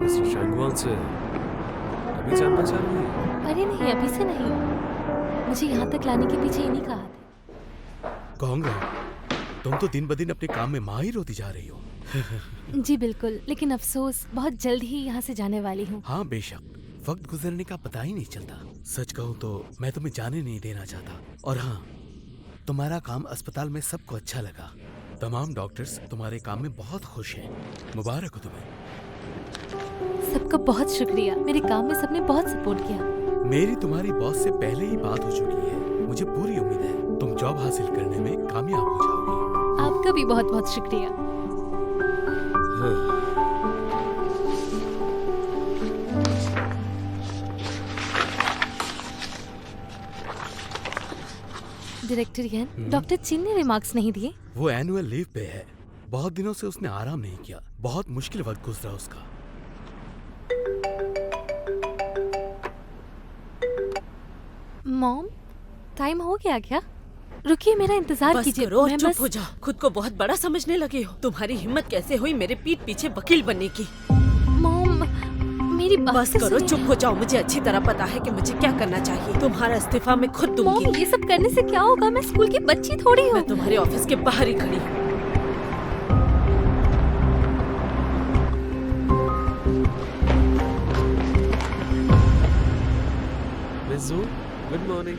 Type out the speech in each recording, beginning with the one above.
Mister शांगवान से अभी जान पहचान हुई है? अरे नहीं, अभी से नहीं। मुझे यहाँ तक लाने के पीछे इन्हीं का हाथ है। कांगड़ा, तुम तो दिन ब दिन अपने काम में माहिर होती जा रही हो। जी बिल्कुल, लेकिन अफसोस बहुत जल्द ही यहाँ से जाने वाली हूँ। हाँ बेशक, वक्त गुजरने का पता ही नहीं चलता। सच कहूँ तो मैं तुम्हें जाने नहीं देना चाहता। और हाँ, तुम्हारा काम अस्पताल में सबको अच्छा लगा। तमाम डॉक्टर्स तुम्हारे काम में बहुत खुश हैं। मुबारक हो तुम्हें। सबका बहुत शुक्रिया, मेरे काम में सबने बहुत सपोर्ट किया। मेरी तुम्हारी बॉस से पहले ही बात हो चुकी है। मुझे पूरी उम्मीद है तुम जॉब हासिल करने में कामयाब हो जाओगी। आपका भी बहुत बहुत शुक्रिया। डायरेक्टर यन, डॉक्टर चिन ने रिमार्क्स नहीं दिए। वो एनुअल लीव पे है। बहुत दिनों से उसने आराम नहीं किया। बहुत मुश्किल वक्त गुजरा उसका। मॉम, टाइम हो गया क्या? रुकिए, मेरा इंतजार बस कीजिए। करो और मैं चुप बस- हो जाओ। खुद को बहुत बड़ा समझने लगे हो। तुम्हारी हिम्मत कैसे हुई मेरे पीठ पीछे वकील बनने की? मॉम, मेरी बात बस तो करो, सुनिए। चुप हो जाओ। मुझे अच्छी तरह पता है कि मुझे क्या करना चाहिए। तुम्हारा इस्तीफा मैं खुद मॉम, दूंगी। ये सब करने से क्या होगा? मैं स्कूल की बच्ची थोड़ी हूँ। मैं तुम्हारे ऑफिस के बाहर ही खड़ी हूँ। मिस जू, good morning.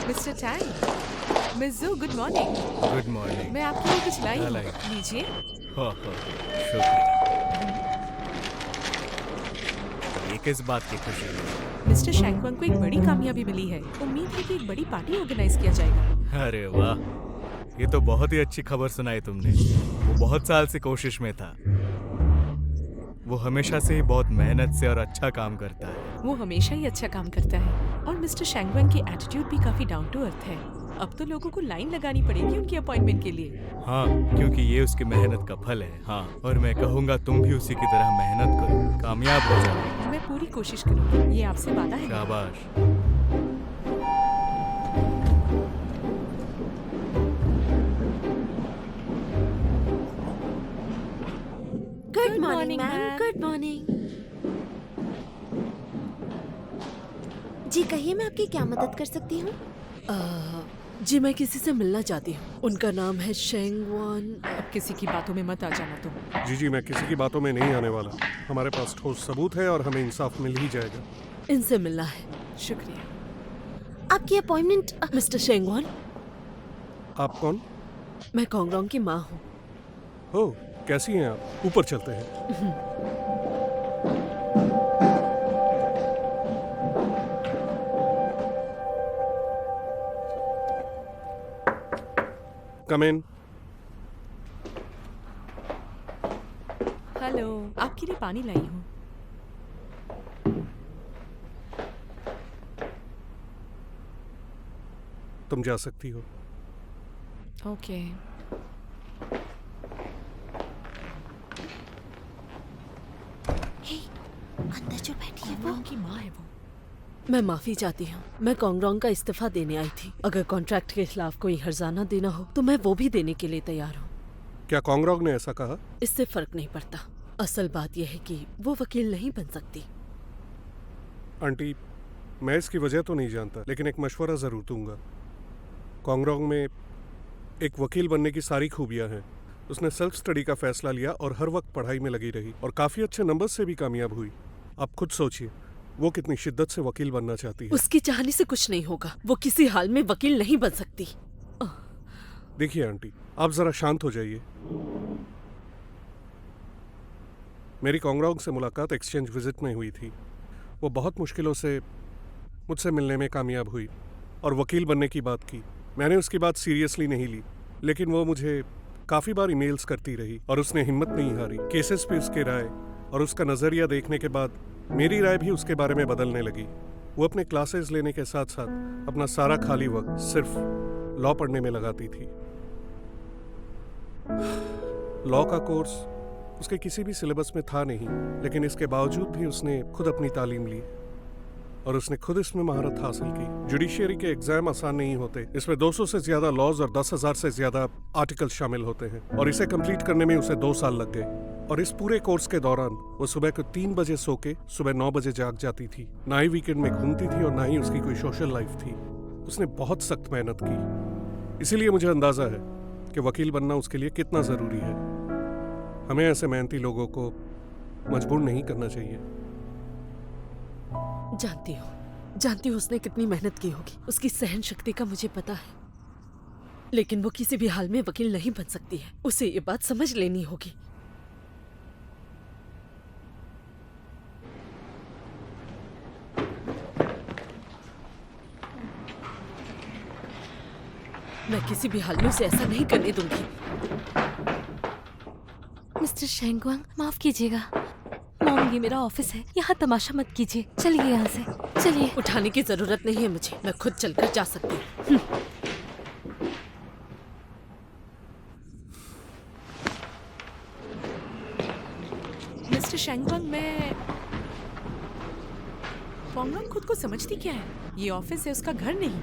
Mister Tang, miss जू, गुड मॉर्निंग। Good morning. मैं आपके लिए कुछ लाई क्या हूँ, लाई? लीजिए। हाँ, शुक्रिया। ये किस बात की खुशी है? मिस्टर शैंकवांग को एक बड़ी कामयाबी मिली है। उम्मीद है कि एक बड़ी पार्टी ऑर्गेनाइज किया जाएगा। अरे वाह, ये तो बहुत ही अच्छी खबर सुनाई तुमने। वो बहुत साल से कोशिश में था। वो हमेशा से ही बहुत मेहनत से और अच्छा काम करता है। वो हमेशा ही अच्छा काम करता है और मिस्टर शैंकवांग की एटीट्यूड भी काफी डाउन टू अर्थ है। अब तो लोगों को लाइन लगानी पड़ेगी उनकी अपॉइंटमेंट के लिए। हाँ, क्योंकि ये उसकी मेहनत का फल है। हाँ, और मैं कहूँगा तुम भी उसी की तरह मेहनत करो, कामयाब हो जाओ। मैं पूरी कोशिश करूंगी, ये आपसे वादा है। शाबाश। Good morning, morning ma'am. ma'am. Good morning. जी कहिए, मैं आपकी क्या मदद कर सकती हूँ? जी मैं किसी से मिलना चाहती हूँ। उनका नाम है शेंगवान। अब किसी की बातों में मत आ जाना तुम। जी मैं किसी की बातों में नहीं आने वाला। हमारे पास ठोस सबूत है और हमें इंसाफ मिल ही जाएगा। इनसे मिलना है। शुक्रिया। आपकी अपॉइंटमेंट मिस्टर शेंगवान। आप कौन? मैं कांगरांग की माँ हूँ। हो, कैसी हैं आप? ऊपर चलते हैं। कम इन। हेलो, आपके लिए पानी लाई हूँ। तुम जा सकती हो। ओके। अंदर जो बैठी है वो। कांगरांग की माँ है वो। मैं माफी चाहती हूँ। मैं कांगरांग का इस्तीफा देने आई थी। अगर कॉन्ट्रैक्ट के खिलाफ कोई हर्जाना देना हो तो मैं वो भी देने के लिए तैयार हूँ। क्या कांगरांग ने ऐसा कहा? इससे फर्क नहीं पड़ता। असल बात यह है कि वो वकील नहीं बन सकती। आंटी, मैं इसकी वजह तो नहीं जानता, लेकिन एक मशवरा ज़रूर दूंगा। कांगरांग में एक वकील बनने की सारी खूबियां हैं। उसने सेल्फ स्टडी का फैसला लिया और हर वक्त पढ़ाई में लगी रही और काफ़ी अच्छे नंबर से भी कामयाब हुई। आप खुद सोचिए, वो कितनी शिद्दत से वकील बनना चाहती है। उसकी चाहने से कुछ नहीं होगा। वो किसी हाल में वकील नहीं बन सकती। देखिए आंटी, आप ज़रा शांत हो जाइए। मेरी कांगरांग से मुलाकात एक्सचेंज विजिट में हुई थी। वो बहुत मुश्किलों से मुझसे मिलने में कामयाब हुई और वकील बनने की बात की। मैंने उसकी बात सीरियसली नहीं ली, लेकिन वो मुझे काफ़ी बार ईमेल्स करती रही और उसने हिम्मत नहीं हारी। केसेस पे उसके राय और उसका नज़रिया देखने के बाद मेरी राय भी उसके बारे में बदलने लगी। वो अपने क्लासेस लेने के साथ साथ अपना सारा खाली वक्त सिर्फ लॉ पढ़ने में लगाती थी। लॉ का कोर्स उसके किसी भी सिलेबस में था नहीं, लेकिन इसके बावजूद भी उसने खुद अपनी तालीम ली। और उसने खुद इसमें महारत हासिल की। जुडिशियरी के एग्जाम आसान नहीं होते। इसमें 200 से ज्यादा लॉज और 10,000 से ज्यादा आर्टिकल शामिल होते हैं और इसे कंप्लीट करने में उसे 2 साल लग गए। और इस पूरे कोर्स के दौरान वो सुबह को 3 बजे सो के सुबह 9 बजे जाग जाती थी। ना ही वीकेंड में घूमती थी और ना ही उसकी कोई सोशल लाइफ थी। उसने बहुत सख्त मेहनत की, इसीलिए मुझे अंदाजा है कि वकील बनना उसके लिए कितना जरूरी है। हमें ऐसे मेहनती लोगों को मजबूर नहीं करना चाहिए। जानती हूँ उसने कितनी मेहनत की होगी। उसकी सहन शक्ति का मुझे पता है, लेकिन वो किसी भी हाल में वकील नहीं बन सकती है। उसे ये बात समझ लेनी होगी। मैं किसी भी हाल में उसे ऐसा नहीं करने दूंगी। मिस्टर शेंगवांग, माफ कीजिएगा। मॉम, ये मेरा ऑफिस है, यहाँ तमाशा मत कीजिए। चलिए यहाँ से, चलिए। उठाने की जरूरत नहीं है मुझे, मैं खुद चलकर जा सकती हूँ। मिस्टर शेंगवांग, मैं पोंगलोंग खुद को समझती क्या है? ये ऑफिस है, उसका घर नहीं।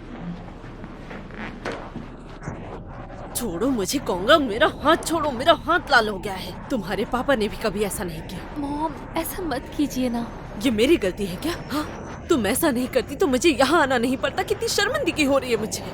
छोड़ो मुझे कोंगलोंग, मेरा हाथ छोड़ो। मेरा हाथ लाल हो गया है। तुम्हारे पापा ने भी कभी ऐसा नहीं किया। मॉम, ऐसा मत कीजिए ना। ये मेरी गलती है क्या? हाँ, तुम ऐसा नहीं करती तो मुझे यहाँ आना नहीं पड़ता। कितनी शर्मिंदगी हो रही है मुझे।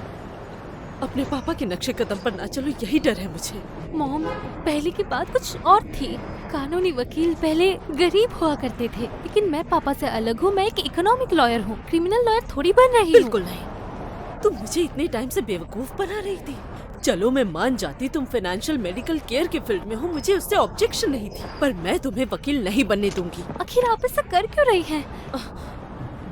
अपने पापा के नक्शे कदम पर ना चलो, यही डर है मुझे। मॉम, पहले की बात कुछ और थी। कानूनी वकील पहले गरीब हुआ करते थे, लेकिन मैं पापा से अलग हूँ। मैं एक इकोनॉमिक लॉयर हूँ, क्रिमिनल लॉयर थोड़ी बन रही हूँ। बिल्कुल नहीं। तुम मुझे इतने टाइम से बेवकूफ बना रही थी। चलो मैं मान जाती तुम फाइनेंशियल मेडिकल केयर के फील्ड में हो, मुझे उससे ऑब्जेक्शन नहीं थी, पर मैं तुम्हें वकील नहीं बनने दूंगी। आखिर आप ऐसा कर क्यों रही हैं?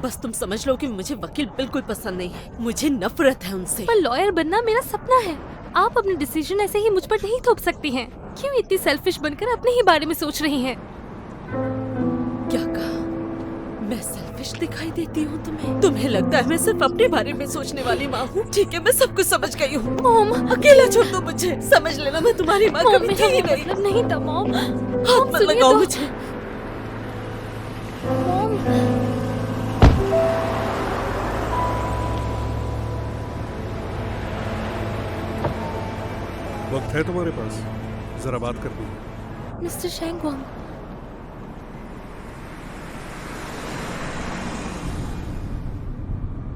बस तुम समझ लो कि मुझे वकील बिल्कुल पसंद नहीं है। मुझे नफरत है उनसे। पर लॉयर बनना मेरा सपना है। आप अपने डिसीजन ऐसे ही मुझ पर नहीं थोप सकती हैं। क्यों इतनी सेल्फिश बनकर अपने ही बारे में सोच रही हैं? क्या कहा? मैं सेल्फिश दिखाई देती हूँ तुम्हें? तुम्हें लगता है मैं सिर्फ अपने बारे में सोचने वाली माँ हूँ? ठीक है, मैं सब कुछ समझ गई हूँ। मॉम, अकेला छोड़ दो मुझे। समझ लेना, मैं तुम्हारी माँ मॉम, कभी मेरा थी ये नहीं। मतलब नहीं था मॉम। हाथ मत सुनिए लगाओ तो। मुझे। मॉम, वक्त है तुम्हारे पास? जरा बात कर दो। मिस्टर शेंगवांग,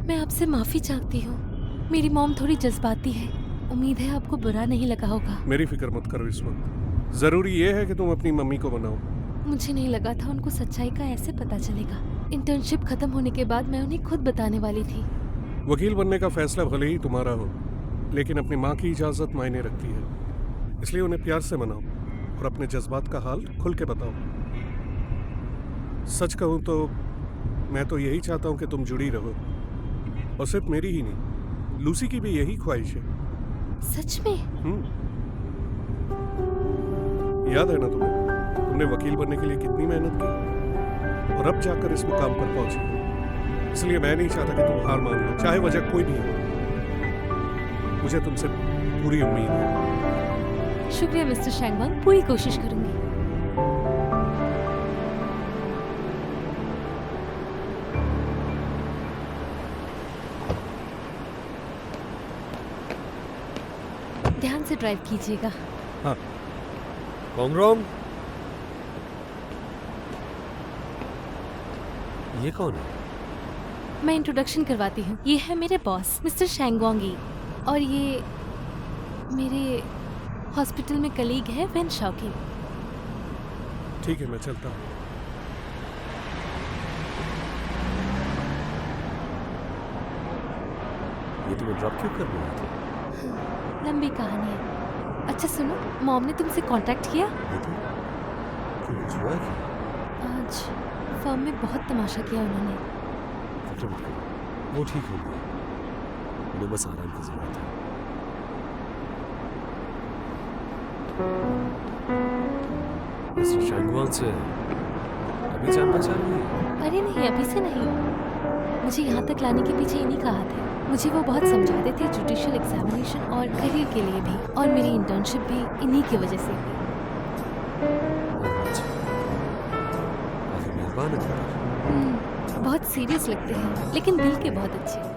मैं आपसे माफी चाहती हूँ। मेरी मॉम थोड़ी जज्बाती है। उम्मीद है आपको बुरा नहीं लगा होगा। मेरी फिक्र मत करो इस वक्त। जरूरी ये है कि तुम अपनी मम्मी को बनाओ। मुझे नहीं लगा था उनको सच्चाई का ऐसे पता चलेगा। इंटर्नशिप खत्म होने के बाद मैं उन्हें खुद बताने वाली थी। वकील बनने का फैसला भले ही तुम्हारा हो, लेकिन अपनी माँ की इजाजत मायने रखती है। इसलिए उन्हें प्यार से मनाओ और अपने जज्बात का हाल खुल के बताओ। सच कहूँ तो मैं तो यही चाहता हूँ कि तुम जुड़ी रहो, और सिर्फ मेरी ही नहीं, लूसी की भी यही ख्वाहिश है। सच में? याद है ना तुम्हें, तुमने वकील बनने के लिए कितनी मेहनत की और अब जाकर इस मुकाम पर पहुंची। इसलिए मैं नहीं चाहता कि तुम हार मान लो, चाहे वजह कोई भी हो। मुझे तुमसे पूरी उम्मीद है। शुक्रिया मिस्टर शेंगवांग, पूरी कोशिश करूंगी। ध्यान से ड्राइव कीजिएगा। हाँ, कोंगरोंग, ये कौन है? मैं इंट्रोडक्शन करवाती हूँ। ये है मेरे बॉस मिस्टर शेंगवांगी, और ये मेरे हॉस्पिटल में कलीग है वेन शॉकिंग। ठीक है, मैं चलता हूँ। ये तुम्हें ड्रॉप क्यों कर रहा था? लंबी कहानी है। अच्छा सुनो, मॉम ने तुमसे कांटेक्ट किया? ये तो कुछ हुआ है क्या? आज फर्म में बहुत तमाशा किया उन्होंने। फिक्र मत करो, वो ठीक हो गया। उन्हें बस आराम की जरूरत है। मिस्टर शेंगवांग से अभी जान पहचान हुई है? अरे नहीं, अभी से नहीं। मुझे यहाँ तक लाने के पीछे इन्हीं का हाथ है। मुझे वो बहुत समझाते थे जुडिशियल एग्जामिनेशन और करियर के लिए भी, और मेरी इंटर्नशिप भी इन्हीं की वजह से हुई। अच्छा, काफी मेहरबान है तुम पर। बहुत सीरियस लगते हैं लेकिन दिल के बहुत अच्छे।